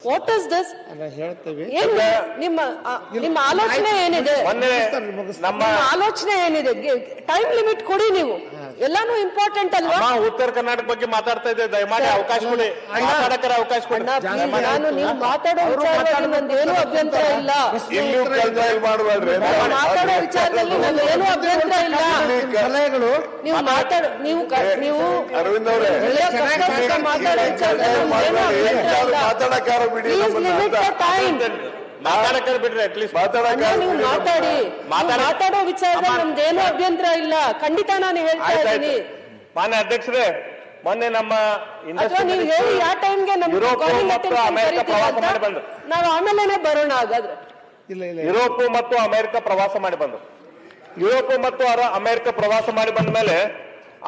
What is this? ಹೇಳ್ತೇವೆ ನಿಮ್ಮ ಆಲೋಚನೆ ಏನಿದೆ? ನಮ್ಮ ಆಲೋಚನೆ ಏನಿದೆ? ಟೈಮ್ ಲಿಮಿಟ್ ಕೊಡಿ. ನೀವು ಎಲ್ಲಾನು ಇಂಪಾರ್ಟೆಂಟ್ ಅಲ್ವಾ? ಉತ್ತರ ಕರ್ನಾಟಕ ಬಗ್ಗೆ ಮಾತಾಡ್ತಾ ಇದ್ದೆ, ದಯಮಾಡಿ ಅವಕಾಶ ಕೊಡಿ, ಮಾತಾಡಕ್ಕೆ ಅವಕಾಶ ಕೊಡಿ. ನಾನು ನೀವು ಮಾತಾಡೋ ವಿಚಾರದಲ್ಲಿ ನಂದೇನು ಅಭ್ಯಂತರ ಇಲ್ಲ. ಮಾತಾಡೋ ವಿಚಾರದಲ್ಲಿ ನಂದೇನು ಅಭ್ಯಂತರ ಇಲ್ಲ. ನೀವು ಮಾತಾಡೋ ನೀವು ಮಾತಾಡೋ ವಿಚಾರದಲ್ಲಿ Please limit the time. ಬಿಡ್ರಿ ಅಟ್ಲೀಸ್ಟ್ ನೀವು ಮಾತಾಡೋ ವಿಚಾರದಲ್ಲಿ ನಮ್ದೇನು ಅಭ್ಯಂತರ ಇಲ್ಲ. ಖಂಡಿತ ನಾನು ಹೇಳ್ತಾ ಇದ್ದೀನಿ. ಮಾನ್ಯ ಅಧ್ಯಕ್ಷರೇ, ಮೊನ್ನೆ ನಮ್ಮ ನೀವು ಹೇಳಿ ಯಾವ ಟೈಮ್ಗೆ ಅಮೆರಿಕ ಪ್ರವಾಸ ಮಾಡಿ ಬಂದು ನಾವು ಆಮೇಲೆ ಬರೋಣ. ಹಾಗಾದ್ರೆ ಯುರೋಪ್ ಮತ್ತು ಅಮೆರಿಕ ಪ್ರವಾಸ ಮಾಡಿ ಬಂದು ಯುರೋಪ್ ಮತ್ತು ಅಮೆರಿಕ ಪ್ರವಾಸ ಮಾಡಿ ಬಂದ ಮೇಲೆ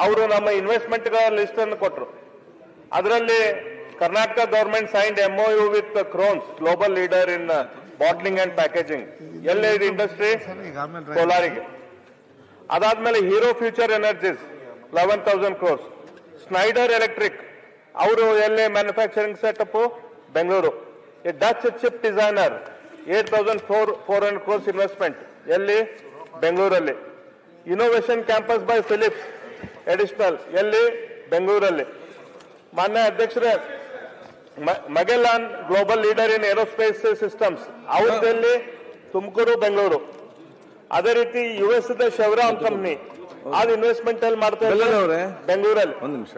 ಅವರು ನಮ್ಮ ಇನ್ವೆಸ್ಟ್ಮೆಂಟ್ ಲಿಸ್ಟ್ ಅನ್ನು ಕೊಟ್ಟರು. ಅದರಲ್ಲಿ Karnataka government signed MOU with Krones, global leader in bottling and packaging. LED industry, Kolarige. Adadmele Hero Future Energies, 11,000 crores. Schneider Electric, ಅವರು LA manufacturing setup, Bengaluru. A Dutch chip designer, 8,400 crores investment, LA, Bengaluru. Innovation campus by Philips, additional, LA, Bengaluru. ಮಾನ್ಯ ಅಧ್ಯಕ್ಷರೇ, Magellan global leader in aerospace systems ಅವ್ರದಲ್ಲಿ ತುಮಕೂರು, ಬೆಂಗಳೂರು. ಅದೇ ರೀತಿ US Chevron company ಅದು investment ಅಲ್ಲಿ ಮಾಡ್ತಾ ಇದ್ದಾರೆ ಬೆಂಗಳೂರಲ್ಲಿ. ಒಂದು ನಿಮಿಷ,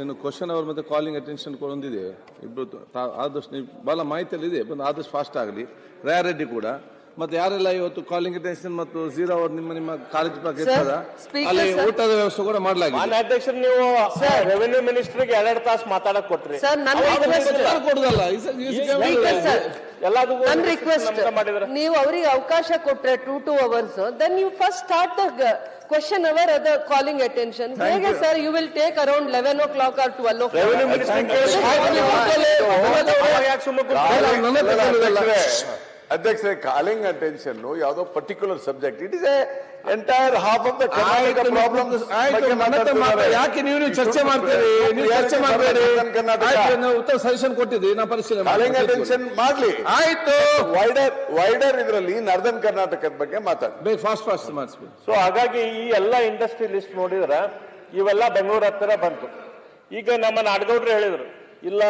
ಏನು ಕ್ವಶನ್ ಅವರ್ ಮತ್ತೆ ಕಾಲಿಂಗ್ ಅಟೆನ್ಷನ್ ಒಂದಿದೆ. ಇಬ್ರು ಆದಷ್ಟು ಬಹಳ ಮಾಹಿತಿಯಲ್ಲಿ ಇದೆ, ಆದಷ್ಟು ಫಾಸ್ಟ್ ಆಗಲಿ. ರೆಡ್ಡಿ ಕೂಡ ಮತ್ತೆ ಯಾರೆಲ್ಲ ಇವತ್ತು ಕಾಲಿಂಗ್ ಅಟೆನ್ಷನ್ ಮತ್ತು ಜೀರೋ ಅವರು ನಿಮ್ಮ ಕಾಲೇಜ್ ಅಲ್ಲಿ ಊಟದ ವ್ಯವಸ್ಥೆ ಕೂಡ ಮಾಡಲಾಗಿದೆ. ಅಧ್ಯಕ್ಷರು, ನೀವು ರೆವೆನ್ಯೂ ಮಿನಿಸ್ಟರ್ಗೆ 2 ತಾಸು ಮಾತಾಡಕ್ ಕೊಟ್ರಿ. ಕೊಡುದಲ್ಲ ನನ್ನ ರಿಕ್ವೆಸ್ಟ್, ನೀವು ಅವರಿಗೆ ಅವಕಾಶ ಕೊಟ್ರೆ 2 hours, then you first start the question hour or the calling attention. ಹೇಗೆ sir, you will take around 11 o'clock or 12 o'clock. Revenue ಅಧ್ಯಕ್ಷರೇ, ಕಾಲಿಂಗ್ ಅಟೆನ್ಷನ್ ಯಾವುದೋ particular subject, it is entire half of the problem. ಯಾಕೆ ನೀವು ಚರ್ಚೆ ಮಾಡ್ತೀರಿ? ನೀವು ಚರ್ಚೆ ಮಾಡಬೇಡಿ. ಉತ್ತರ ಸಜೆಷನ್ ಕೊಟ್ಟಿದ್ರಿ, ನಾ ಪರಿಶೀಲನೆ. ಕಾಲಿಂಗ್ ಅಟೆನ್ಷನ್ ಮಾಡ್ಲಿ, ಆಯ್ತು. ವೈಡರ್ ಇದರಲ್ಲಿ ನಾರ್ದನ್ ಕರ್ನಾಟಕದ ಬಗ್ಗೆ ಮಾತಾಡಿ, ಫಾಸ್ಟ್ ಮಾಡಿಸ್ಬೇಕು. ಸೊ ಹಾಗಾಗಿ ಈ ಎಲ್ಲ ಇಂಡಸ್ಟ್ರಿ ಲಿಸ್ಟ್ ನೋಡಿದ್ರ ಇವೆಲ್ಲ ಬೆಂಗಳೂರು ಹತ್ತಿರ ಬಂತು. ಈಗ ನಮ್ಮ ನಾಡಗೌಡರು ಹೇಳಿದ್ರು, ಇಲ್ಲ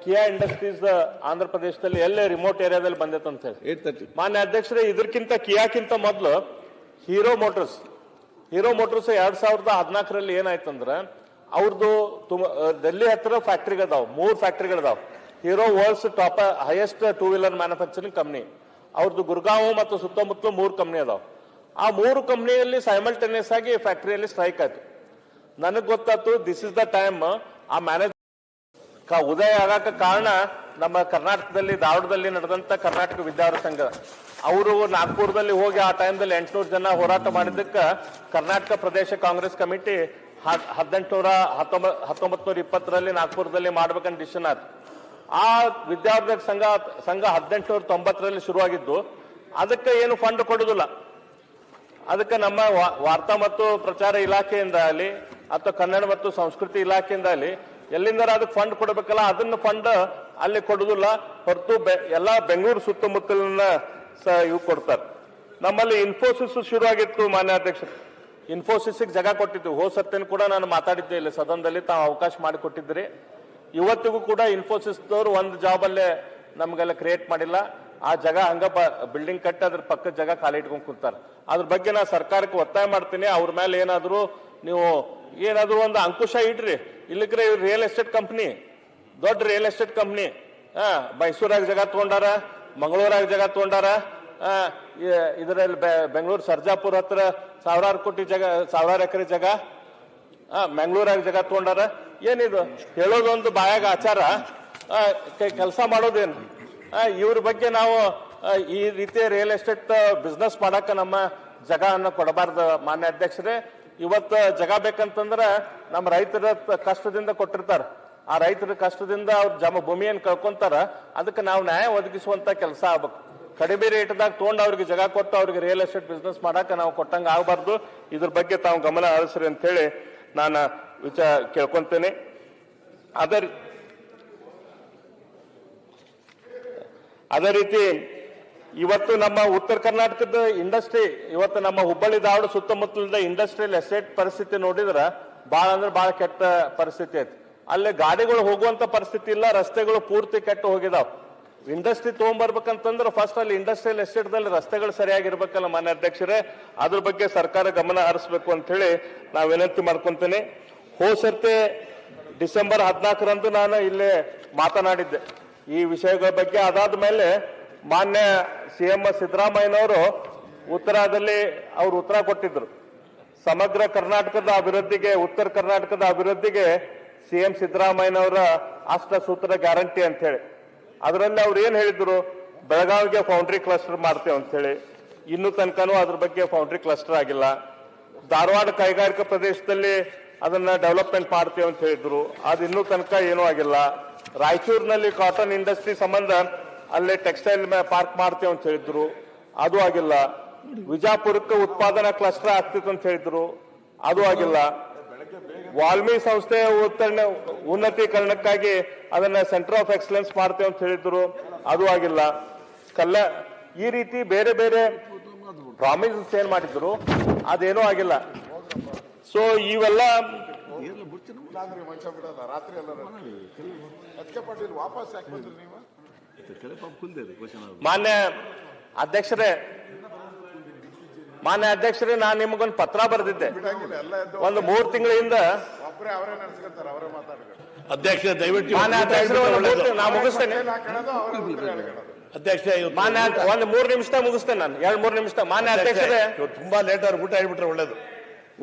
ಕಿಯಾ ಇಂಡಸ್ಟ್ರೀಸ್ ಆಂಧ್ರ ಪ್ರದೇಶದಲ್ಲಿ ಎಲ್ಲೇ ರಿಮೋಟ್ ಏರಿಯಾದಲ್ಲಿ ಬಂದೈತೆ ಅಂತ ಹೇಳಿ. 8:30. ಮಾನ್ಯ ಅಧ್ಯಕ್ಷರೇ, ಇದಕ್ಕಿಂತ ಕಿಯಾಕ್ಕಿಂತ ಮೊದಲು ಹೀರೋ ಮೋಟರ್ಸ್ 2014ರಲ್ಲಿ ಏನಾಯ್ತಂದ್ರೆ ಅವ್ರದ್ದು ಡೆಲ್ಲಿ ಹತ್ರ ಫ್ಯಾಕ್ಟ್ರಿಗಳದಾವ್, 3 ಫ್ಯಾಕ್ಟ್ರಿಗಳದಾವ್. Hero world's top highest 2 wheeler manufacturing company. ಅವ್ರದ್ದು ಗುರ್ಗಾಂವ್ ಮತ್ತು ಸುತ್ತಮುತ್ತಲು 3 ಕಂಪ್ನಿ ಅದಾವ್. ಆ 3 ಕಂಪ್ನಿಯಲ್ಲಿ ಸೈಮಲ್ಟೇನಿಯಸ್ ಆಗಿ ಫ್ಯಾಕ್ಟ್ರಿಯಲ್ಲಿ ಸ್ಟ್ರೈಕ್ ಆಯ್ತು. ನನಗೆ ಗೊತ್ತಾಯ್ತು, ದಿಸ್ ಇಸ್ ದ ಟೈಮ್ ಆ ಮ್ಯಾನೇಜ್ ಉದಯ ಆಗಕ್ಕೆ ಕಾರಣ ನಮ್ಮ ಕರ್ನಾಟಕದಲ್ಲಿ ಧಾರವಾಡದಲ್ಲಿ ನಡೆದಂತ ಕರ್ನಾಟಕ ವಿದ್ಯಾರ್ಥಿ ಸಂಘ. ಅವರು ನಾಗ್ಪುರದಲ್ಲಿ ಹೋಗಿ ಆ ಟೈಮ್ದಲ್ಲಿ 800 ಜನ ಹೋರಾಟ ಮಾಡಿದ್ದಕ್ಕೆ ಕರ್ನಾಟಕ ಪ್ರದೇಶ ಕಾಂಗ್ರೆಸ್ ಕಮಿಟಿ 1920ರಲ್ಲಿ ನಾಗ್ಪುರದಲ್ಲಿ ಮಾಡ್ಬೇಕಂತ ಡಿಸಿಷನ್ ಆಯ್ತು. ಆ ವಿದ್ಯಾರ್ಥಿ ಸಂಘ 1890ರಲ್ಲಿ ಶುರುವಾಗಿದ್ದು. ಅದಕ್ಕೆ ಏನು ಫಂಡ್ ಕೊಡುದಿಲ್ಲ. ಅದಕ್ಕೆ ನಮ್ಮ ವಾರ್ತಾ ಮತ್ತು ಪ್ರಚಾರ ಇಲಾಖೆಯಿಂದ ಆಗಲಿ ಅಥವಾ ಕನ್ನಡ ಮತ್ತು ಸಂಸ್ಕೃತಿ ಇಲಾಖೆಯಿಂದ ಆಗಲಿ ಎಲ್ಲಿಂದ ಅದಕ್ಕೆ ಫಂಡ್ ಕೊಡಬೇಕಲ್ಲ, ಅದನ್ನ ಫಂಡ್ ಅಲ್ಲಿ ಕೊಡುದಿಲ್ಲ ಹೊರತು ಎಲ್ಲ ಬೆಂಗಳೂರು ಸುತ್ತಮುತ್ತಲಿನ ಇವು ಕೊಡ್ತಾರೆ. ನಮ್ಮಲ್ಲಿ ಇನ್ಫೋಸಿಸ್ ಶುರುವಾಗಿತ್ತು. ಮಾನ್ಯ ಅಧ್ಯಕ್ಷರು, ಇನ್ಫೋಸಿಸ್ಗೆ ಜಾಗ ಕೊಟ್ಟಿದ್ದು ಹೋಸತ್ತೇನು ಕೂಡ ನಾನು ಮಾತಾಡಿದ್ದೆ ಇಲ್ಲಿ ಸದನದಲ್ಲಿ, ತಾವು ಅವಕಾಶ ಮಾಡಿಕೊಟ್ಟಿದ್ರಿ. ಇವತ್ತಿಗೂ ಕೂಡ ಇನ್ಫೋಸಿಸ್ದವರು ಒಂದು ಜಾಬ್ ಅಲ್ಲೇ ನಮ್ಗೆಲ್ಲ ಕ್ರಿಯೇಟ್ ಮಾಡಿಲ್ಲ. ಆ ಜಾಗ ಹಂಗ ಬಿಲ್ಡಿಂಗ್ ಕಟ್ಟಿ ಅದ್ರ ಪಕ್ಕದ ಜಾಗ ಖಾಲಿ ಇಟ್ಕೊಂಡು ಕೂತಾರೆ. ಅದ್ರ ಬಗ್ಗೆ ನಾ ಸರ್ಕಾರಕ್ಕೆ ಒತ್ತಾಯ ಮಾಡ್ತೀನಿ, ಅವ್ರ ಮೇಲೆ ಏನಾದ್ರು ನೀವು ಒಂದು ಅಂಕುಶ ಇಡ್ರಿ. ಇಲ್ಲಿಕ್ರೆ ರಿಯಲ್ ಎಸ್ಟೇಟ್ ಕಂಪ್ನಿ, ದೊಡ್ಡ ರಿಯಲ್ ಎಸ್ಟೇಟ್ ಕಂಪ್ನಿ, ಮೈಸೂರಾಗ ಜಾಗ ತಗೊಂಡಾರ, ಮಂಗಳೂರಾಗ ಜಾಗ ತಗೊಂಡಾರ, ಇದರಲ್ಲಿ ಬೆಂಗಳೂರು ಸರ್ಜಾಪುರ ಹತ್ರ 1000 ಕೋಟಿ ಜಾಗ, 1000 ಎಕರೆ ಜಾಗ, ಮಂಗಳೂರಾಗ ಜಾಗ ತಗೊಂಡಾರ. ಏನಿದು ಹೇಳೋದೊಂದು ಬಾಯಾಗ ಆಚಾರ, ಕೆಲಸ ಮಾಡೋದೇನು? ಇವ್ರ ಬಗ್ಗೆ ನಾವು ಈ ರೀತಿ ರಿಯಲ್ ಎಸ್ಟೇಟ್ ಬಿಸ್ನೆಸ್ ಮಾಡಕ್ಕೆ ನಮ್ಮ ಜಾಗ ಅನ್ನ ಕೊಡಬಾರ್ದು. ಮಾನ್ಯ ಅಧ್ಯಕ್ಷರೇ, ಇವತ್ತು ಜಾಗ ಬೇಕಂತಂದ್ರ ನಮ್ಮ ರೈತರ ಕಷ್ಟದಿಂದ ಕೊಟ್ಟಿರ್ತಾರ. ಆ ರೈತರ ಕಷ್ಟದಿಂದ ಅವ್ರ ಭೂಮಿಯನ್ನು ಕಳ್ಕೊಂತಾರ. ಅದಕ್ಕೆ ನಾವು ನ್ಯಾಯ ಒದಗಿಸುವಂತ ಕೆಲಸ ಆಗ್ಬೇಕು. ಕಡಿಮೆ ರೇಟ್ದಾಗ ತಗೊಂಡು ಅವ್ರಿಗೆ ಜಾಗ ಕೊಟ್ಟು ಅವ್ರಿಗೆ ರಿಯಲ್ ಎಸ್ಟೇಟ್ ಬಿಸ್ನೆಸ್ ಮಾಡಕ್ಕೆ ನಾವು ಕೊಟ್ಟಂಗೆ ಆಗಬಾರ್ದು. ಇದ್ರ ಬಗ್ಗೆ ತಾವು ಗಮನ ಹರಿಸ್ರಿ ಅಂತ ಹೇಳಿ ನಾನು ಕೇಳ್ಕೊಂತೇನೆ. ಅದರ ಅದೇ ರೀತಿ ಇವತ್ತು ನಮ್ಮ ಉತ್ತರ ಕರ್ನಾಟಕದ ಇಂಡಸ್ಟ್ರಿ, ಇವತ್ತು ನಮ್ಮ ಹುಬ್ಬಳ್ಳಿ ಧಾರವಾಡ ಸುತ್ತಮುತ್ತಲಿಂದ ಇಂಡಸ್ಟ್ರಿಯಲ್ ಎಸ್ಟೇಟ್ ಪರಿಸ್ಥಿತಿ ನೋಡಿದ್ರೆ ಬಹಳ ಅಂದ್ರೆ ಬಹಳ ಕೆಟ್ಟ ಪರಿಸ್ಥಿತಿ ಐತಿ. ಅಲ್ಲಿ ಗಾಡಿಗಳು ಹೋಗುವಂತ ಪರಿಸ್ಥಿತಿ ಇಲ್ಲ, ರಸ್ತೆಗಳು ಪೂರ್ತಿ ಕೆಟ್ಟು ಹೋಗಿದಾವ್. ಇಂಡಸ್ಟ್ರಿ ತಗೊಂಡ್ಬರ್ಬೇಕಂತಂದ್ರೆ ಫಸ್ಟ್ ಅಲ್ಲಿ ಇಂಡಸ್ಟ್ರಿಯಲ್ ಎಸ್ಟೇಟ್ ದಲ್ಲಿ ರಸ್ತೆಗಳು ಸರಿಯಾಗಿರ್ಬೇಕಲ್ಲ ಮಾನ್ಯ ಅಧ್ಯಕ್ಷರೇ, ಅದ್ರ ಬಗ್ಗೆ ಸರ್ಕಾರ ಗಮನ ಹರಿಸಬೇಕು ಅಂತ ಹೇಳಿ ನಾವು ವಿನಂತಿ ಮಾಡ್ಕೊಂತೇನೆ. ಹೋಸರ್ತಿ ಡಿಸೆಂಬರ್ 14ರಂದು ನಾನು ಇಲ್ಲೇ ಮಾತನಾಡಿದ್ದೆ ಈ ವಿಷಯಗಳ ಬಗ್ಗೆ. ಅದಾದ ಮೇಲೆ ಮಾನ್ಯ CM ಸಿದ್ದರಾಮಯ್ಯನವರು ಉತ್ತರದಲ್ಲಿ ಅವರು ಉತ್ತರ ಕೊಟ್ಟಿದ್ರು. ಸಮಗ್ರ ಕರ್ನಾಟಕದ ಅಭಿವೃದ್ಧಿಗೆ, ಉತ್ತರ ಕರ್ನಾಟಕದ ಅಭಿವೃದ್ಧಿಗೆ CM ಸಿದ್ದರಾಮಯ್ಯನವರ ಅಷ್ಟ ಸೂತ್ರ ಗ್ಯಾರಂಟಿ ಅಂತ ಹೇಳಿ. ಅದರಲ್ಲಿ ಅವ್ರು ಏನ್ ಹೇಳಿದ್ರು, ಬೆಳಗಾವಿಗೆ ಫೌಂಡ್ರಿ ಕ್ಲಸ್ಟರ್ ಮಾಡ್ತೇವೆ ಅಂತ ಹೇಳಿ. ಇನ್ನೂ ತನಕನೂ ಅದ್ರ ಬಗ್ಗೆ ಫೌಂಡ್ರಿ ಕ್ಲಸ್ಟರ್ ಆಗಿಲ್ಲ. ಧಾರವಾಡ ಕೈಗಾರಿಕಾ ಪ್ರದೇಶದಲ್ಲಿ ಅದನ್ನ ಡೆವಲಪ್ಮೆಂಟ್ ಮಾಡ್ತೇವೆ ಅಂತ ಹೇಳಿದ್ರು, ಅದು ಇನ್ನೂ ತನಕ ಏನೂ ಆಗಿಲ್ಲ. ರಾಯಚೂರಿನಲ್ಲಿ ಕಾಟನ್ ಇಂಡಸ್ಟ್ರಿ ಸಂಬಂಧ ಅಲ್ಲೇ ಟೆಕ್ಸ್ಟೈಲ್ ಪಾರ್ಕ್ ಮಾಡ್ತೇವೆ ಅಂತ ಹೇಳಿದ್ರು, ಅದು ಆಗಿಲ್ಲ. ವಿಜಾಪುರಕ್ಕೆ ಉತ್ಪಾದನಾ ಕ್ಲಸ್ಟರ್ ಆಗ್ತಿತ್ತು ಅಂತ ಹೇಳಿದ್ರು, ಅದು ಆಗಿಲ್ಲ. ವಾಲ್ಮಿ ಸಂಸ್ಥೆ ಉನ್ನತೀಕರಣಕ್ಕಾಗಿ ಅದನ್ನ ಸೆಂಟರ್ ಆಫ್ ಎಕ್ಸಲೆನ್ಸ್ ಮಾಡ್ತೇವೆ ಅಂತ ಹೇಳಿದ್ರು, ಅದು ಆಗಿಲ್ಲ. ಈ ರೀತಿ ಬೇರೆ ಬೇರೆ ಪ್ರಾಮಿಸಸ್ ಏನ್ ಮಾಡಿದ್ರು ಅದೇನೂ ಆಗಿಲ್ಲ. ಸೊ ಇವೆಲ್ಲ ಮಾನ್ಯ ಅಧ್ಯಕ್ಷರೇ, ನಾನು ನಿಮಗೊಂದು ಪತ್ರ ಬರೆದಿದ್ದೆ ಒಂದು 3 ತಿಂಗಳಿಂದ. ಅಧ್ಯಕ್ಷ ದಯವಿಟ್ಟು ಮಾನ್ಯ ಅಧ್ಯಕ್ಷರೇ, ನಾ ಮುಗಿಸ್ತೇನೆ ಅಧ್ಯಕ್ಷ. ಮಾನ್ಯ ಒಂದು 3 ನಿಮಿಷ ಮುಗಿಸ್ತೇನೆ ನಾನು, 2-3 ನಿಮಿಷ. ಮಾನ್ಯ ಅಧ್ಯಕ್ಷರೇ, ತುಂಬಾ ಲೇಟ್ ಆದ್ರೆ ಊಟ ಹೇಳ್ಬಿಟ್ರೆ ಒಳ್ಳೇದು.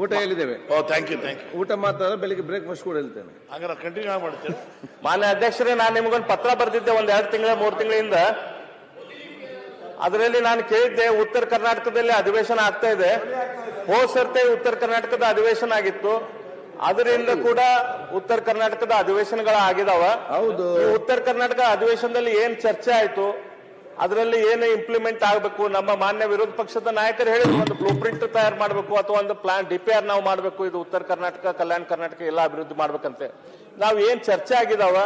ಊಟ ಹೇಳಿದ್ದೇವೆ. ಓ ಥ್ಯಾಂಕ್ ಯು. ಊಟ ಮಾತ್ರ ಬೆಳಿಗ್ಗೆ ಬ್ರೇಕ್ಫಾಸ್ಟ್ ಕೂಡ ಹೇಳ್ತೇನೆ. ಹಂಗಾರೆ ಕಂಟಿನ್ಯೂ ಆಗಿ ಮಾಡ್ತೇನೆ. ಮಾನ್ಯ ಅಧ್ಯಕ್ಷರೇ, ನಾನು ನಿಮಗೊಂದು ಪತ್ರ ಬರೆದಿದ್ದೆ ಒಂದು 2-3 ತಿಂಗಳಿಂದ. ಅದರಲ್ಲಿ ನಾನು ಕೇಳಿದ್ದೆ, ಉತ್ತರ ಕರ್ನಾಟಕದಲ್ಲಿ ಅಧಿವೇಶನ ಆಗ್ತಾ ಇದೆ. ಹೋದ ಸರ್ತಿ ಉತ್ತರ ಕರ್ನಾಟಕದ ಅಧಿವೇಶನ ಆಗಿತ್ತು, ಅದರಿಂದ ಕೂಡ ಉತ್ತರ ಕರ್ನಾಟಕದ ಅಧಿವೇಶನಗಳ ಆಗಿದಾವ. ಹೌದು. ಈ ಉತ್ತರ ಕರ್ನಾಟಕ ಅಧಿವೇಶನದಲ್ಲಿ ಏನ್ ಚರ್ಚೆ ಆಯ್ತು, ಅದರಲ್ಲಿ ಏನು ಇಂಪ್ಲಿಮೆಂಟ್ ಆಗಬೇಕು, ನಮ್ಮ ಮಾನ್ಯ ವಿರೋಧ ಪಕ್ಷದ ನಾಯಕರು ಹೇಳಿದ್ರು ಒಂದು ಬ್ಲೂ ಪ್ರಿಂಟ್ ತಯಾರು ಮಾಡಬೇಕು ಅಥವಾ ಒಂದು ಪ್ಲಾನ್ DPR ನಾವು ಮಾಡಬೇಕು, ಇದು ಉತ್ತರ ಕರ್ನಾಟಕ, ಕಲ್ಯಾಣ ಕರ್ನಾಟಕ ಎಲ್ಲ ಅಭಿವೃದ್ಧಿ ಮಾಡ್ಬೇಕಂತೆ. ನಾವು ಏನ್ ಚರ್ಚೆ ಆಗಿದಾವ,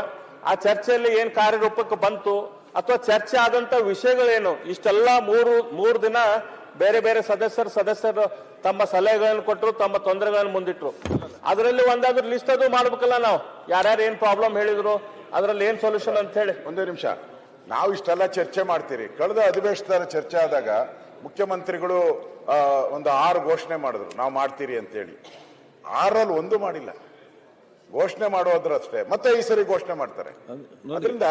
ಆ ಚರ್ಚೆಯಲ್ಲಿ ಏನ್ ಕಾರ್ಯರೂಪಕ್ಕೆ ಬಂತು ಅಥವಾ ಚರ್ಚೆ ಆದಂತ ವಿಷಯಗಳೇನು, ಇಷ್ಟೆಲ್ಲ ಮೂರು ದಿನ ಬೇರೆ ಬೇರೆ ಸದಸ್ಯರು ತಮ್ಮ ಸಲಹೆಗಳನ್ನು ಕೊಟ್ಟರು, ತಮ್ಮ ತೊಂದರೆಗಳನ್ನು ಮುಂದಿಟ್ರು. ಅದರಲ್ಲಿ ಒಂದಾದ್ರೂ ಲಿಸ್ಟ್ ಅದು ಮಾಡ್ಬೇಕಲ್ಲ ನಾವು, ಯಾರ್ಯಾರು ಏನ್ ಪ್ರಾಬ್ಲಮ್ ಹೇಳಿದ್ರು, ಅದರಲ್ಲಿ ಏನ್ ಸೊಲ್ಯೂಷನ್ ಅಂತ ಹೇಳಿ. ಒಂದೇ ನಿಮಿಷ, ನಾವು ಇಷ್ಟೆಲ್ಲ ಚರ್ಚೆ ಮಾಡ್ತೀರಿ. ಕಳೆದ ಅಧಿವೇಶನದ ಚರ್ಚೆ ಆದಾಗ ಮುಖ್ಯಮಂತ್ರಿಗಳು ಒಂದು 6 ಘೋಷಣೆ ಮಾಡಿದ್ರು, ನಾವು ಮಾಡ್ತೀರಿ ಅಂತೇಳಿ. 6ರಲ್ಲಿ 1 ಮಾಡಿಲ್ಲ. ಘೋಷಣೆ ಮಾಡೋದ್ರಷ್ಟೇ, ಮತ್ತೆ ಈ ಸರಿ ಘೋಷಣೆ ಮಾಡ್ತಾರೆ. ಅದರಿಂದ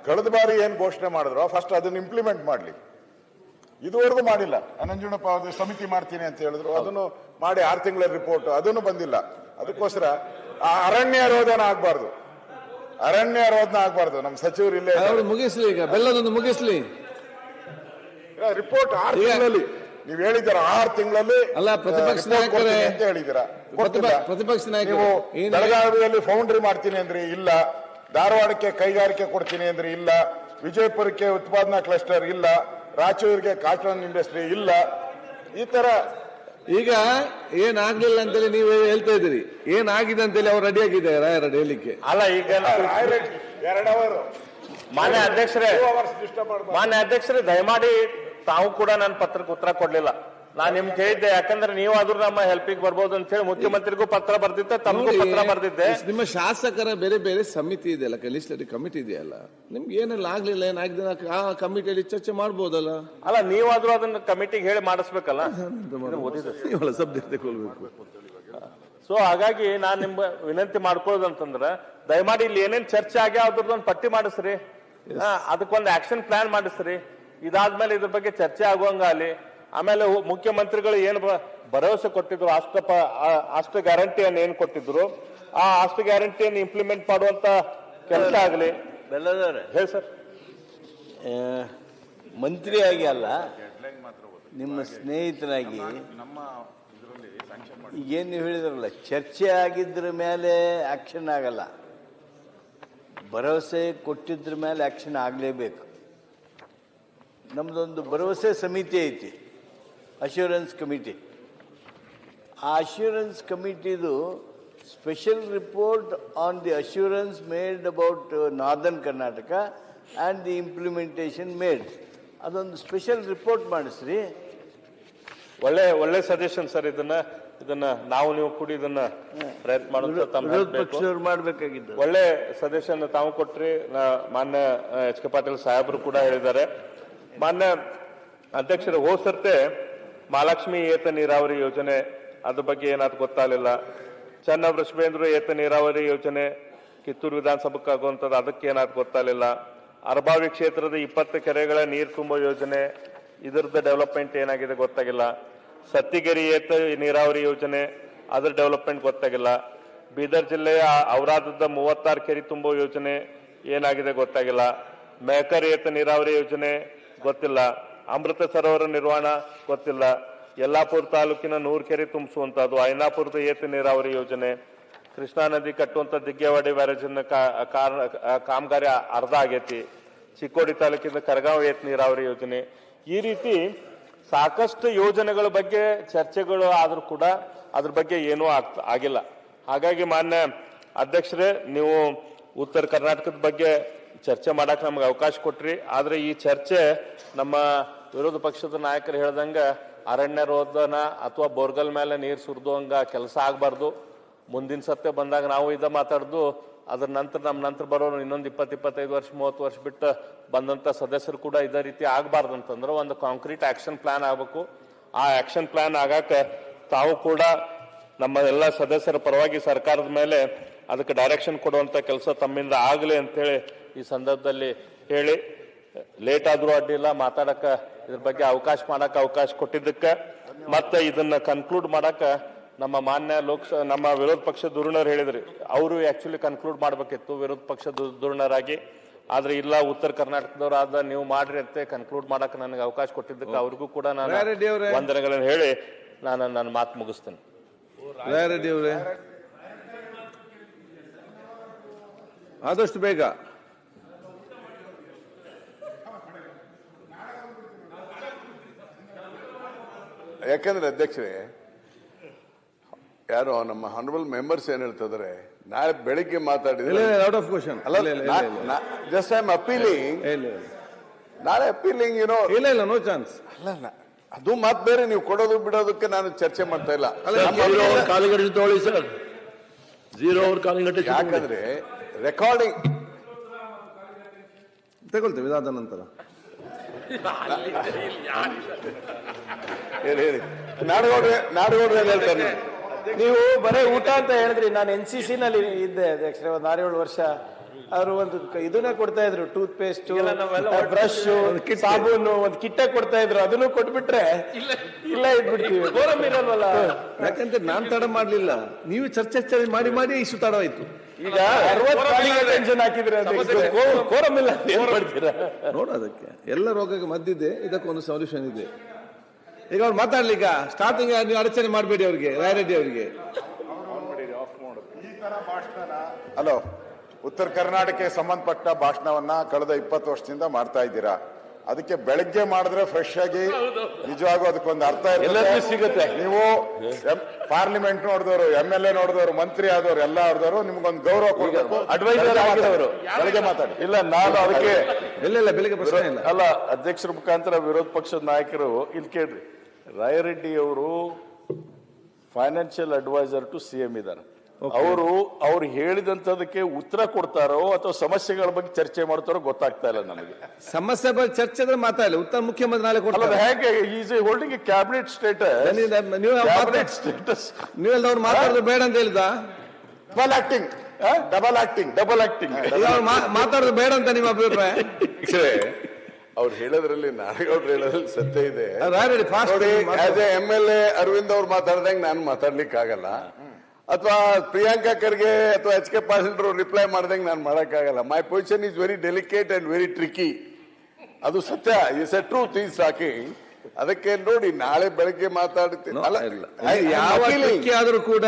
ಕಳೆದ ಬಾರಿ ಏನ್ ಘೋಷಣೆ ಮಾಡಿದ್ರು ಫಸ್ಟ್ ಅದನ್ನ ಇಂಪ್ಲಿಮೆಂಟ್ ಮಾಡ್ಲಿ. ಇದುವರೆಗೂ ಮಾಡಿಲ್ಲ. ನಂಜುಂಡಪ್ಪ ಸಮಿತಿ ಮಾಡ್ತೀನಿ ಅಂತ ಹೇಳಿದ್ರು, ಅದನ್ನು ಮಾಡಿ 6 ತಿಂಗಳ ರಿಪೋರ್ಟ್ ಅದನ್ನು ಬಂದಿಲ್ಲ. ಅದಕ್ಕೋಸ್ಕರ ಅರಣ್ಯ ರೋಧನ ಆಗ್ಬಾರ್ದು, ನಮ್ಮ ಸಚಿವರು ಇಲ್ಲೇ ಮುಗಿಸ್ಲಿ, ಈಗ ಬೆಲ್ಲದೊಂದು ಮುಗಿಸ್ಲಿ. ರಿಪೋರ್ಟ್ 6 ತಿಂಗಳಲ್ಲಿ ನೀವು ಹೇಳಿದ್ದೀರಾ, 6 ತಿಂಗಳಲ್ಲಿ ಅಲ್ಲ ಪ್ರತಿಪಕ್ಷ ನಾಯಕರೇ ಅಂತ ಹೇಳಿದ್ದೀರಾ. ಪ್ರತಿಪಕ್ಷ ನಾಯಕರು ನೀವು ಬೆಳಗಾವಿಯಲ್ಲಿ ಫೌಂಡ್ರಿ ಮಾಡ್ತೀನಿ ಅಂದ್ರೆ ಇಲ್ಲ, ಧಾರವಾಡಕ್ಕೆ ಕೈಗಾರಿಕೆ ಕೊಡ್ತೀನಿ ಅಂದ್ರೆ ಇಲ್ಲ, ವಿಜಯಪುರಕ್ಕೆ ಉತ್ಪಾದನಾ ಕ್ಲಸ್ಟರ್ ಇಲ್ಲ, ರಾಯಚೂರಿಗೆ ಕಾಟನ್ ಇಂಡಸ್ಟ್ರಿ ಇಲ್ಲ. ಈ ತರ ಈಗ ಏನಾಗ್ಲಿಲ್ಲ ಅಂತೇಳಿ ನೀವು ಹೇಳ್ತಾ ಇದ್ದೀರಿ, ಏನಾಗಿದೆ ಅಂತೇಳಿ ಅವ್ರು ರೆಡಿ ಆಗಿದ್ದಾರೆ ರಾಯರೆಡ್ಡಿ ಹೇಳಲಿಕ್ಕೆ. ಅಲ್ಲ ಈಗ 2 ಅವರ್ ಮಾನ್ಯ ಅಧ್ಯಕ್ಷರೇ ದಯಮಾಡಿ ತಾವು ಕೂಡ ನನ್ನ ಪತ್ರಕ್ಕೆ ಉತ್ತರ ಕೊಡ್ಲಿಲ್ಲ. ನಾನು ನಿಮ್ಗೆ ಕೇಳಿದ್ದೆ, ಯಾಕಂದ್ರೆ ನೀವು ಆದ್ರೂ ನಮ್ಮ ಹೆಲ್ಪಿಗೆ ಬರ್ಬೋದು ಅಂತ ಹೇಳಿ ಮುಖ್ಯಮಂತ್ರಿಗೂ ಪತ್ರ ಬರ್ದಿದ್ದೆ, ತಮಗೂ ಪತ್ರ ಬರ್ದಿದ್ದೆ. ನಿಮ್ಮ ಶಾಸಕರ ಬೇರೆ ಬೇರೆ ಸಮಿತಿ ಇದೆಯಲ್ಲ, ಲೆಜಿಸ್ಲೇಟಿವ್ ಕಮಿಟಿ ಇದೆಯಲ್ಲ, ನಿಮ್ಗೆ ಏನೆಲ್ಲ ಆಗ್ಲಿಲ್ಲ, ಏನಾಗಿದೆ ಆ ಕಮಿಟಿಯಲ್ಲಿ ಚರ್ಚೆ ಮಾಡ್ಬೋದಲ್ಲ. ಅಲ್ಲ ನೀವಾದ್ರೂ ಅದನ್ನ ಕಮಿಟಿಗೆ ಹೇಳಿ ಮಾಡಿಸ್ಬೇಕಲ್ಲ, ಸಬ್ಜೆಕ್ಟ್ ತಗೊಳ್ಬೇಕು. ಸೊ ಹಾಗಾಗಿ ನಾನ್ ನಿಮ್ ವಿನಂತಿ ಮಾಡ್ಕೊಳ್ಳೋದಂತಂದ್ರೆ ದಯಮಾಡಿ ಇಲ್ಲಿ ಏನೇನ್ ಚರ್ಚೆ ಆಗ್ಯಾವ ಅದ್ರದ್ದೊಂದು ಪಟ್ಟಿ ಮಾಡಿಸ್ರಿ, ಅದಕ್ಕೊಂದು ಆಕ್ಷನ್ ಪ್ಲಾನ್ ಮಾಡಿಸ್ರಿ. ಇದಾದ್ಮೇಲೆ ಇದ್ರ ಬಗ್ಗೆ ಚರ್ಚೆ ಆಗುವಂಗಾಲಿ. ಆಮೇಲೆ ಮುಖ್ಯಮಂತ್ರಿಗಳು ಏನು ಭರವಸೆ ಕೊಟ್ಟಿದ್ರು, ಅಷ್ಟು ಗ್ಯಾರಂಟಿಯನ್ನು ಏನ್ ಕೊಟ್ಟಿದ್ರು, ಆ ಅಷ್ಟು ಗ್ಯಾರಂಟಿಯನ್ನು ಇಂಪ್ಲಿಮೆಂಟ್ ಮಾಡುವಂತ ಕೆಲಸ ಆಗಲಿ. ಹೇಳಿ ಸರ್. ಮಂತ್ರಿಯಾಗಿ ಅಲ್ಲ, ನಿಮ್ಮ ಸ್ನೇಹಿತರಾಗಿ ಈಗೇನು ನೀವು ಹೇಳಿದ್ರಲ್ಲ, ಚರ್ಚೆ ಆಗಿದ್ರ ಮೇಲೆ ಆಕ್ಷನ್ ಆಗಲ್ಲ, ಭರವಸೆ ಕೊಟ್ಟಿದ್ರ ಮೇಲೆ ಆಕ್ಷನ್ ಆಗಲೇಬೇಕು. ನಮ್ಮದೊಂದು ಭರವಸೆ ಸಮಿತಿ ಐತಿ, ಅಶ್ಯೂರೆನ್ಸ್ ಕಮಿಟಿ. ಆ ಅಶ್ಯೂರೆನ್ಸ್ ಕಮಿಟಿದು special report on the assurance made about northern Karnataka and the implementation made. ಅದೊಂದು ಸ್ಪೆಷಲ್ ರಿಪೋರ್ಟ್ ಮಾಡಿಸ್ರಿ. ಒಳ್ಳೆ ಸಜೆಷನ್ ಸರ್. ಇದನ್ನ ನಾವು ನೀವು ಕೂಡಿ ಇದನ್ನ ಪ್ರಯತ್ನ ಮಾಡೋದು ವಿರೋಧ ಪಕ್ಷದವ್ರು ಮಾಡಬೇಕಾಗಿದ್ದು. ಒಳ್ಳೆ ಸಜೆಷನ್ ತಾವು ಕೊಟ್ರಿ. ಮಾನ್ಯ ಎಚ್ ಕೆ ಪಾಟೀಲ್ ಸಾಹೇಬರು ಕೂಡ ಹೇಳಿದ್ದಾರೆ. ಮಾನ್ಯ ಅಧ್ಯಕ್ಷರು, ಹೋದ ಸರ್ತೆ ಮಹಾಲಕ್ಷ್ಮಿ ಏತ ನೀರಾವರಿ ಯೋಜನೆ ಅದ್ರ ಬಗ್ಗೆ ಏನಾದ್ರು ಗೊತ್ತಾಗಲಿಲ್ಲ. ಚನ್ನವೃಷಭೇಂದ್ರ ಏತ ನೀರಾವರಿ ಯೋಜನೆ ಕಿತ್ತೂರು ವಿಧಾನಸಭೆಗೆ ಆಗುವಂಥದ್ದು, ಅದಕ್ಕೆ ಏನಾದ್ರು ಗೊತ್ತಾಗಲಿಲ್ಲ. ಅರಬಾವಿ ಕ್ಷೇತ್ರದ 20 ಕೆರೆಗಳ ನೀರು ತುಂಬೋ ಯೋಜನೆ, ಇದರದ್ದು ಡೆವಲಪ್ಮೆಂಟ್ ಏನಾಗಿದೆ ಗೊತ್ತಾಗಿಲ್ಲ. ಸತ್ತಿಗೆರೆ ಏತ ನೀರಾವರಿ ಯೋಜನೆ, ಅದ್ರ ಡೆವಲಪ್ಮೆಂಟ್ ಗೊತ್ತಾಗಿಲ್ಲ. ಬೀದರ್ ಜಿಲ್ಲೆಯ ಔರಾದದ 36 ಕೆರೆ ತುಂಬೋ ಯೋಜನೆ ಏನಾಗಿದೆ ಗೊತ್ತಾಗಿಲ್ಲ. ಮೇಕರ್ ಏತ ನೀರಾವರಿ ಯೋಜನೆ ಗೊತ್ತಿಲ್ಲ. ಅಮೃತ ಸರೋವರ ನಿರ್ವಹಣಾ ಗೊತ್ತಿಲ್ಲ. ಯಲ್ಲಾಪುರ ತಾಲೂಕಿನ 100 ಕೆರೆ ತುಂಬಿಸುವಂತಹದ್ದು, ಐನಾಪುರದ ಏತ ನೀರಾವರಿ ಯೋಜನೆ, ಕೃಷ್ಣಾ ನದಿ ಕಟ್ಟುವಂತ ದಿಗ್ಗೇವಾಡಿ ಬ್ಯಾರೇಜಿನ ಕಾಮಗಾರಿ ಅರ್ಧ ಆಗೈತಿ. ಚಿಕ್ಕೋಡಿ ತಾಲೂಕಿನ ಕರಗಾಂವ್ ಏತ ನೀರಾವರಿ ಯೋಜನೆ, ಈ ರೀತಿ ಸಾಕಷ್ಟು ಯೋಜನೆಗಳ ಬಗ್ಗೆ ಚರ್ಚೆಗಳು ಆದ್ರೂ ಕೂಡ ಅದ್ರ ಬಗ್ಗೆ ಏನೂ ಆಗಿಲ್ಲ. ಹಾಗಾಗಿ ಮಾನ್ಯ ಅಧ್ಯಕ್ಷರೇ, ನೀವು ಉತ್ತರ ಕರ್ನಾಟಕದ ಬಗ್ಗೆ ಚರ್ಚೆ ಮಾಡಕ್ ನಮ್ಗೆ ಅವಕಾಶ ಕೊಟ್ರಿ. ಆದ್ರೆ ಈ ಚರ್ಚೆ ನಮ್ಮ ವಿರೋಧ ಪಕ್ಷದ ನಾಯಕರು ಹೇಳ್ದಂಗ ಅರಣ್ಯ ರೋಧನ ಅಥವಾ ಬೋರ್ಗಲ್ ಮೇಲೆ ನೀರು ಸುರಿದುವಂಗ ಕೆಲಸ ಆಗಬಾರ್ದು. ಮುಂದಿನ ಸತ್ಯ ಬಂದಾಗ ನಾವು ಇದ ಮಾತಾಡ್ದು, ಅದ್ರ ನಂತರ ನಮ್ಮ ನಂತರ ಬರೋರು ಇನ್ನೊಂದು 20-25 ವರ್ಷ 30 ವರ್ಷ ಬಿಟ್ಟು ಬಂದಂತ ಸದಸ್ಯರು ಕೂಡ ಇದೇ ರೀತಿ ಆಗಬಾರ್ದು ಅಂತಂದ್ರೆ ಒಂದು ಕಾಂಕ್ರೀಟ್ ಆಕ್ಷನ್ ಪ್ಲಾನ್ ಆಗಬೇಕು. ಆ ಆಕ್ಷನ್ ಪ್ಲಾನ್ ಆಗಾಕ ತಾವು ಕೂಡ ನಮ್ಮ ಎಲ್ಲ ಸದಸ್ಯರ ಪರವಾಗಿ ಸರ್ಕಾರದ ಮೇಲೆ ಅದಕ್ಕೆ ಡೈರೆಕ್ಷನ್ ಕೊಡುವಂತ ಕೆಲಸ ತಮ್ಮಿಂದ ಆಗಲಿ ಅಂತೇಳಿ ಈ ಸಂದರ್ಭದಲ್ಲಿ ಹೇಳಿ, ಲೇಟ್ ಆದ್ರೂ ಅಡ್ಡಿಲ್ಲ, ಮಾತಾಡಕ ಇದ್ರ ಬಗ್ಗೆ ಅವಕಾಶ ಕೊಟ್ಟಿದ್ದಕ್ಕೆ, ಮತ್ತೆ ಇದನ್ನ ಕನ್ಕ್ಲೂಡ್ ಮಾಡಕ ನಮ್ಮ ಮಾನ್ಯ ನಮ್ಮ ವಿರೋಧ ಪಕ್ಷ ಧುರೀಣರು ಹೇಳಿದ್ರಿ, ಅವರು ಆಕ್ಚುಲಿ ಕನ್ಕ್ಲೂಡ್ ಮಾಡ್ಬೇಕಿತ್ತು ವಿರೋಧ ಪಕ್ಷ ಧುರೀಣರಾಗಿ. ಆದ್ರೆ ಇಲ್ಲ, ಉತ್ತರ ಕರ್ನಾಟಕದವರಾದ ನೀವು ಮಾಡ್ರಿ ಅಂತ ಕನ್ಕ್ಲೂಡ್ ಮಾಡಕ್ ನನಗೆ ಅವಕಾಶ ಕೊಟ್ಟಿದ್ದಕ್ಕೆ ಅವ್ರಿಗೂ ಕೂಡ ನಾನು ವಂದನೆಗಳನ್ನು ಹೇಳಿ ನನ್ನ ಮಾತು ಮುಗಿಸ್ತೇನೆ. ರೆಡ್ಡಿ ಅವರೇ, ಆದಷ್ಟು ಬೇಗ. ಯಾಕಂದ್ರೆ ಅಧ್ಯಕ್ಷರೇ, ಯಾರೋ ನಮ್ಮ ಹಾನರಬಲ್ ಮೆಂಬರ್ಸ್ ಏನ್ ಹೇಳ್ತಿದ್ದಾರೆ, ನಾಳೆ ಬೆಳಿಗ್ಗೆ ಮಾತಾಡಿದ್ರೆ out of question just I am appealing, ನಾಳೆ ಅಪೀಲಿಂಗ್ ಏನೋ ಇಲ್ಲ ನೋ ಚಾನ್ಸ್ ಅಲ್ಲ. ಅದು ಮಾತು ಬೇರೆ, ನೀವು ಕೊಡೋದು ಬಿಡೋದಕ್ಕೆ ನಾನು ಚರ್ಚೆ ಮಾಡ್ತಾ ಇಲ್ಲ. ಕಾಲಿಗಟ್ಟಿ ತಗೊಳ್ಳಿ ಸರ್, 0 ಅವರ್ ಕಾಲಿಗಟ್ಟಿ. ಯಾಕಂದ್ರೆ ರೆಕಾರ್ಡಿಂಗ್ ತಗೊಳ್ತೇವೆ ಇದಾದ ನಂತರ. ಹೇಳಿ ನಾಡಗೌಡ್ರೆ ಏನ್ ಹೇಳ್ತಾರೆ? ನೀವು ಬರೇ ಊಟ ಅಂತ ಹೇಳಿದ್ರಿ. ನಾನು NCC ನಲ್ಲಿ ಇದ್ದೆ ಅಧ್ಯಕ್ಷರೇ, ಒಂದು 6-7 ವರ್ಷ. ಅವರು ಒಂದು ಇದನ್ನೇ ಕೊಡ್ತಾ ಇದ್ರು, ಟೂತ್ ಪೇಸ್ಟ್, ಬ್ರಷ್, ಸಾಬೂನು, ಒಂದು ಕಿಟ್ಟೆ ಕೊಡ್ತಾ ಇದ್ರು. ಅದನ್ನು ಕೊಟ್ಬಿಟ್ರೆ ಇಲ್ಲ ಇದ್ಬಿಡ್ತೀವಿ, ಕೋರಂ ಇರಲ್ವಲ್ಲ. ಯಾಕಂದ್ರೆ ನಾನ್ ತಡ ಮಾಡ್ಲಿಲ್ಲ, ನೀವು ಚರ್ಚೆ ಮಾಡಿ ಇಷ್ಟು ತಡವಾಯ್ತು. ಈಗ 60 ಟೆನ್ಷನ್ ಹಾಕಿದ್ರೆ ಕೋರಂ ಇಲ್ಲ ಏನ್ ಮಾಡ್ತೀರಾ? ನೋಡೋದಕ್ಕೆ ಎಲ್ಲ ರೋಗಕ್ಕೆ ಮದ್ದಿದೆ, ಇದಕ್ಕೊಂದು ಸೊಲ್ಯೂಷನ್ ಇದೆ. ಈಗ ಅವ್ರು ಮಾತಾಡ್ಲಿಕ್ಕ ಸ್ಟಾರ್ಟಿಂಗ್ ನೀವು ಅಡಚಣೆ ಮಾಡಬೇಡಿ ಅವ್ರಿಗೆ, ರಾಯರೆಡ್ಡಿ ಅವರಿಗೆ. ಹಲೋ, ಉತ್ತರ ಕರ್ನಾಟಕಕ್ಕೆ ಸಂಬಂಧಪಟ್ಟ ಭಾಷಣವನ್ನ ಕಳೆದ 20 ವರ್ಷದಿಂದ ಮಾಡ್ತಾ ಇದ್ದೀರಾ. ಅದಕ್ಕೆ ಬೆಳಗ್ಗೆ ಮಾಡಿದ್ರೆ ಫ್ರೆಶ್ ಆಗಿ ನಿಜವಾಗೂ ಅದಕ್ಕೊಂದು ಅರ್ಥ ಸಿಗುತ್ತೆ. ನೀವು ಪಾರ್ಲಿಮೆಂಟ್ ನೋಡಿದವರು, MLA ನೋಡಿದವರು, ಮಂತ್ರಿ ಆದವರು, ಎಲ್ಲ ಆದವರು ನಿಮ್ಗೊಂದು ಗೌರವ ಕೊಡಬೇಕು. ಅಡ್ವೈಸರ್ ಆಗಿದವರು ಬೆಳಗ್ಗೆ ಮಾತಾಡಿ. ಇಲ್ಲ, ನಾನು ಅದಕ್ಕೆ ಇಲ್ಲ ಬೆಳಿಗ್ಗೆ ಪ್ರಶ್ನೆ ಇಲ್ಲ. ಅಲ್ಲ, ಅಧ್ಯಕ್ಷರ ಮುಖಾಂತರ ವಿರೋಧ ಪಕ್ಷದ ನಾಯಕರು ಇಲ್ಲಿ ಕೇಳ್ರಿ, ರಾಯರೆಡ್ಡಿ ಅವರು ಫೈನಾನ್ಷಿಯಲ್ ಅಡ್ವೈಸರ್ ಟು CM ಇದ್ದಾರೆ. ಅವ್ರು ಹೇಳಿದಂತದಕ್ಕೆ ಉತ್ತರ ಕೊಡ್ತಾರೋ ಅಥವಾ ಸಮಸ್ಯೆಗಳ ಬಗ್ಗೆ ಚರ್ಚೆ ಮಾಡ್ತಾರೋ ಗೊತ್ತಾಗ್ತಾ ಇಲ್ಲ ನಮಗೆ. ಸಮಸ್ಯೆ ಬಗ್ಗೆ ಚರ್ಚೆ ಆದ್ರೆ ಮಾತಾಡಲಿ, ಉತ್ತರ ಮುಖ್ಯಮಂತ್ರಿ ನಾಳೆ ಕೊಡ್ತಾರೆ. ಹೇಗೆ is holding a cabinet status. ನೀವೆಲ್ಲವ್ರು ಮಾತಾಡೋದು ಬೇಡ ಅಂತ ಹೇಳಿದ. ಡಬಲ್ ಆಕ್ಟಿಂಗ್ ಮಾತಾಡೋದು ಬೇಡ ಅಂತ ನಿಮ್ಮ ಅಭಿಪ್ರಾಯ? ಅವ್ರು ಹೇಳೋದ್ರಲ್ಲಿ, ನಾಡಗೌಡ್ರು ಹೇಳೋದ್ರಲ್ಲಿ ಸತ್ಯ ಇದೆ. ಆಸ್ ಎ MLA ಅರವಿಂದ್ ಅವ್ರು ಮಾತಾಡ್ದಂಗೆ ನಾನು ಮಾತಾಡ್ಲಿಕ್ಕೆ ಆಗಲ್ಲ, ಅಥವಾ ಪ್ರಿಯಾಂಕಾ ಖರ್ಗೆ ಅಥವಾ HK ಪಾಟೀಲ್ ರಿಪ್ಲೈ ಮಾಡ್ದಂಗೆ ನಾನು ಮಾಡಕ್ಕಾಗಲ್ಲ. My position is very delicate and very tricky. ಅದು ಸತ್ಯ, is a truth is shocking. ಅದಕ್ಕೆ ನೋಡಿ, ನಾಳೆ ಬೆಳಗ್ಗೆ ಮಾತಾಡ್ತೀನಿ. ಆದ್ರೂ ಕೂಡ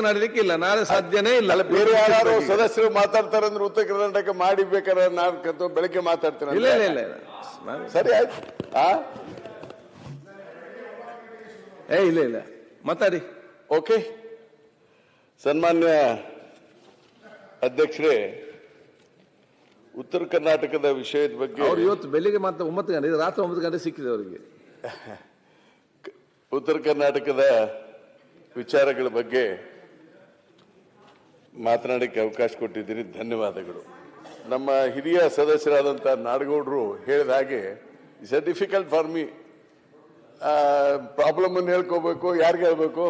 ನಡಲಿಕ್ಕಿಲ್ಲ, ನಾಳೆ ಸಾಧ್ಯನೇ ಇಲ್ಲ. ಬೇರೆ ಯಾರು ಸದಸ್ಯರು ಮಾತಾಡ್ತಾರೆ ಅಂದ್ರೆ ಉತ್ತರ ಕರ್ನಾಟಕ ಮಾಡಿಬೇಕಾದ್ರೆ ನಾನು ಬೆಳಗ್ಗೆ ಮಾತಾಡ್ತೀನಿ. ಇಲ್ಲ ಸರಿ ಆಯ್ತು. ಇಲ್ಲ ಮಾತಾಡಿ. ಓಕೆ. ಸನ್ಮಾನ್ಯ ಅಧ್ಯಕ್ಷರೇ, ಉತ್ತರ ಕರ್ನಾಟಕದ ವಿಷಯದ ಬಗ್ಗೆ ಅವ್ರು ಇವತ್ತು ಬೆಳಿಗ್ಗೆ ಮಾತ್ರ 9 ಗಂಟೆ, ರಾತ್ರಿ 9 ಗಂಟೆ ಸಿಕ್ಕಿದೆ ಅವರಿಗೆ. ಉತ್ತರ ಕರ್ನಾಟಕದ ವಿಚಾರಗಳ ಬಗ್ಗೆ ಮಾತನಾಡಕ್ಕೆ ಅವಕಾಶ ಕೊಟ್ಟಿದ್ದೀರಿ, ಧನ್ಯವಾದಗಳು. ನಮ್ಮ ಹಿರಿಯ ಸದಸ್ಯರಾದಂಥ ನಾಡಗೌಡರು ಹೇಳಿದ ಹಾಗೆ it's A difficult for me. Problem ಅನ್ನು ಹೇಳ್ಕೋಬೇಕು, ಯಾರಿಗೆ ಹೇಳ್ಬೇಕು,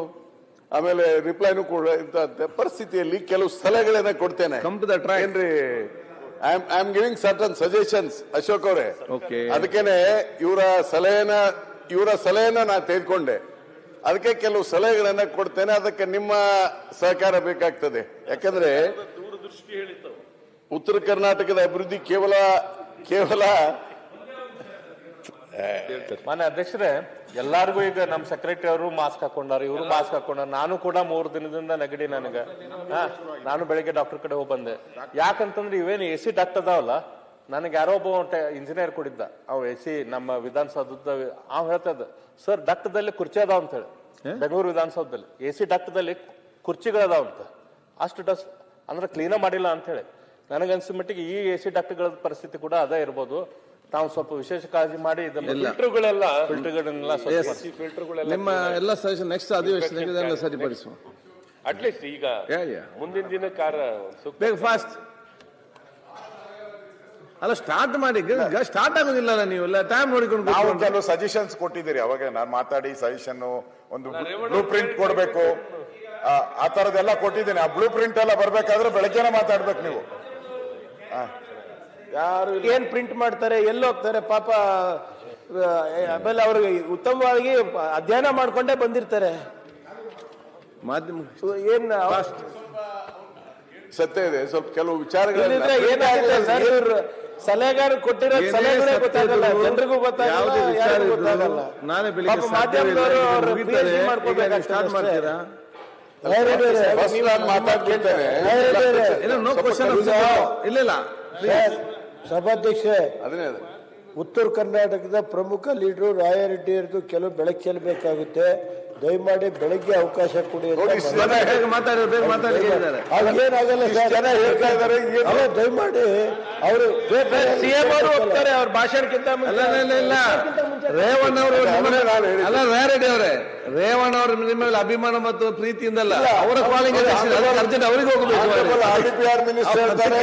ಆಮೇಲೆ ರಿಪ್ಲೈನು ಕೂಡ ಇಂಥ ಪರಿಸ್ಥಿತಿಯಲ್ಲಿ ಕೆಲವು ಸಲಹೆಗಳನ್ನ ಕೊಡ್ತೇನೆ. ಏನ್ರಿ, I am giving certain suggestions Ashok ಅವರೇ. ಅದಕ್ಕೇನೆ ಇವರ ಸಲಹೆನ ನಾನು ತೆಗೆದುಕೊಂಡೆ. ಅದಕ್ಕೆ ಕೆಲವು ಸಲಹೆಗಳನ್ನ ಕೊಡ್ತೇನೆ, ಅದಕ್ಕೆ ನಿಮ್ಮ ಸಹಕಾರ ಬೇಕಾಗ್ತದೆ. ಯಾಕಂದ್ರೆ ಉತ್ತರ ಕರ್ನಾಟಕದ ಅಭಿವೃದ್ಧಿ ಕೇವಲ ಮಾನ್ಯ ಅಧ್ಯಕ್ಷರೇ, ಎಲ್ಲಾರ್ಗು ಈಗ ನಮ್ಮ ಸೆಕ್ರೆಟರಿ ಅವರು ಮಾಸ್ಕ್ ಹಾಕೊಂಡಾರ, ಇವರು ಮಾಸ್ಕ್ ಹಾಕೊಂಡಾರ. ನಾನು ಕೂಡ 3 ದಿನದಿಂದ ನೆಗಡಿ ನನಗೆ. ನಾನು ಬೆಳಿಗ್ಗೆ ಡಾಕ್ಟರ್ ಕಡೆ ಹೋಗಿ ಬಂದೆ. ಯಾಕಂತಂದ್ರೆ ಇವೇನು AC ಡಾಕ್ಟ್ ಅದಾವಲ್ಲ, ನನಗೆ ಯಾರೋ ಒಬ್ಬ ಇಂಜಿನಿಯರ್ ಕೊಡಿದ್ದ, ಅವ್ AC ನಮ್ಮ ವಿಧಾನಸೌಧದ ಅವ್ ಹೇಳ್ತದ, ಸರ್ ಡಾಕ್ಟರ್ದಲ್ಲಿ ಕುರ್ಚಿ ಅದಾವ ಅಂತ ಹೇಳಿ. ಬೆಂಗಳೂರು ವಿಧಾನಸೌಧದಲ್ಲಿ AC ಡಾಕ್ಟರ್ದಲ್ಲಿ ಕುರ್ಚಿಗಳದಾವ ಅಂತ. ಅಷ್ಟು ಡಸ್ಟ್ ಅಂದ್ರೆ ಕ್ಲೀನ ಮಾಡಿಲ್ಲ ಅಂತ ಹೇಳಿ ನನಗನ್ಸಿದ ಮಟ್ಟಿಗೆ ಈ AC ಡಾಕ್ಟರ್ಗಳ ಪರಿಸ್ಥಿತಿ ಕೂಡ ಅದೇ ಇರ್ಬೋದು. ತಾವು ಸ್ವಲ್ಪ ವಿಶೇಷ ಕಾಳಜಿ ಮಾಡಿ ಫಿಲ್ಟರ್ಗಳೆಲ್ಲ ನಿಮ್ಮ ಎಲ್ಲ ಸಜೆಷನ್ ನೆಕ್ಸ್ಟ್ ಅಧಿವೇಶನಕ್ಕೆ ಸರಿಪಡಿಸುವ. ಅಟ್ಲೀಸ್ಟ್ ಈಗ ಮುಂದಿನ ದಿನ ಬೇಗ ಫಾಸ್ಟ್ ಅಲ್ಲ ಸ್ಟಾರ್ಟ್ ಮಾಡಿ. ಸ್ಟಾರ್ಟ್ ಆಗೋದಿಲ್ಲ ನೀವು ಎಲ್ಲ ಟೈಮ್ ನೋಡಿಕೊಂಡು. ನಾವು ಕೆಲವು ಸಜೆಷನ್ಸ್ ಕೊಟ್ಟಿದ್ದೀರಿ, ಅವಾಗ ನಾನು ಮಾತಾಡಿ ಸಜೆಷನ್ ಒಂದು ಬ್ಲೂ ಪ್ರಿಂಟ್ ಕೊಡ್ಬೇಕು, ಆ ತರದೆಲ್ಲ ಕೊಟ್ಟಿದ್ದೀನಿ. ಆ ಬ್ಲೂ ಪ್ರಿಂಟ್ ಎಲ್ಲ ಬರ್ಬೇಕಾದ್ರೆ ಬೆಳಗ್ಗೆನೆ ಮಾತಾಡ್ಬೇಕು ನೀವು. ಯಾರು ಏನ್ ಪ್ರಿಂಟ್ ಮಾಡ್ತಾರೆ, ಎಲ್ಲಿ ಹೋಗ್ತಾರೆ ಪಾಪ. ಆಮೇಲೆ ಅವ್ರಿಗೆ ಉತ್ತಮವಾಗಿ ಅಧ್ಯಯನ ಮಾಡ್ಕೊಂಡೇ ಬಂದಿರ್ತಾರೆ. ಮಾಧ್ಯಮ ಏನ್ ಸತ್ಯ ಇದೆ, ಸ್ವಲ್ಪ ಕೆಲವು ವಿಚಾರಗಳು ಏನಾಗಿದೆ ಸರ್, ಇವ್ರು ಸಲಹೆಗಾರ ಕೊಟ್ಟಿರೋ ಸಲಹೆಗಳೇ ಗೊತ್ತಾಗಲ್ಲ, ಜನರಿಗೂ ಗೊತ್ತಾಗಲ್ಲ, ಯಾರಿಗೂ ಗೊತ್ತಾಗಲ್ಲ. ನಾನೇ ಬೆಳಿಗ್ಗೆ ಮಾಧ್ಯಮದವರು ಸ್ಟಾರ್ಟ್ ಮಾಡ್ತೀರಾ? ಇಲ್ಲ ಸಭಾಧ್ಯಕ್ಷ, ಉತ್ತರ ಕರ್ನಾಟಕದ ಪ್ರಮುಖ ಲೀಡರು ರಾಯರೆಡ್ಡಿ ಅವರದು ಕೆಲವು ಬೆಳಕು ಚೆಲ್ಲಬೇಕಾಗುತ್ತೆ. ದಯಮಾಡಿ ಬೆಳಗ್ಗೆ ಅವಕಾಶ ಕೊಡಿ. ಏನಾಗಲ್ಲ ದಯಮಾಡಿ ಅವರು ಸಿಎಂ ಅವರು ಹೋಗ್ತಾರೆ ಅವ್ರ ಭಾಷಣಕ್ಕಿಂತ ರೇವಣ್ಣ ಅವರು ಅಲ್ಲ ರಾಯರೆಡ್ಡಿ ಅವರೇ, ರೇವಣ್ಣ ಅವರು ನಿಮ್ಮ ಮೇಲೆ ಅಭಿಮಾನ ಮತ್ತು ಪ್ರೀತಿಯಿಂದಲ್ಲ, ಅವರ ಕಾಲಿಂಗ್ ಅರ್ಜೆಂಟ್ ಅವರಿಗೆ ಹೋಗಬೇಕು. RDPR ಮಿನಿಸ್ಟರ್ ಹೇಳ್ತಾರೆ,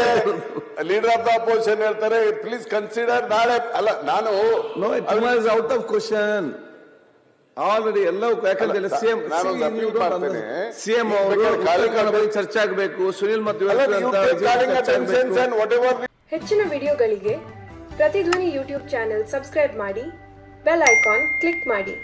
ಲೀಡರ್ ಆಫ್ ದ ಅಪೋಸಿಷನ್ ಹೇಳ್ತಾರೆ, ಪ್ಲೀಸ್ ಕನ್ಸಿಡರ್. ನಾಳೆ ಅಲ್ಲ, ನಾನು ಔಟ್ ಆಫ್ ಕ್ವಶನ್ ಆಲ್ರೆಡಿ ಎಲ್ಲವೂ. ಯಾಕಂದ್ರೆ ಸಿಎಂ ಅವರು ಚರ್ಚೆ ಆಗಬೇಕು, ಸುನಿಲ್ ಮತ್ತು ಹೆಚ್ಚಿನ ವಿಡಿಯೋಗಳಿಗೆ ಪ್ರತಿಧ್ವನಿ ಯೂಟ್ಯೂಬ್ ಚಾನೆಲ್ ಸಬ್ಸ್ಕ್ರೈಬ್ ಮಾಡಿ, ಬೆಲ್ ಐಕಾನ್ ಕ್ಲಿಕ್ ಮಾಡಿ.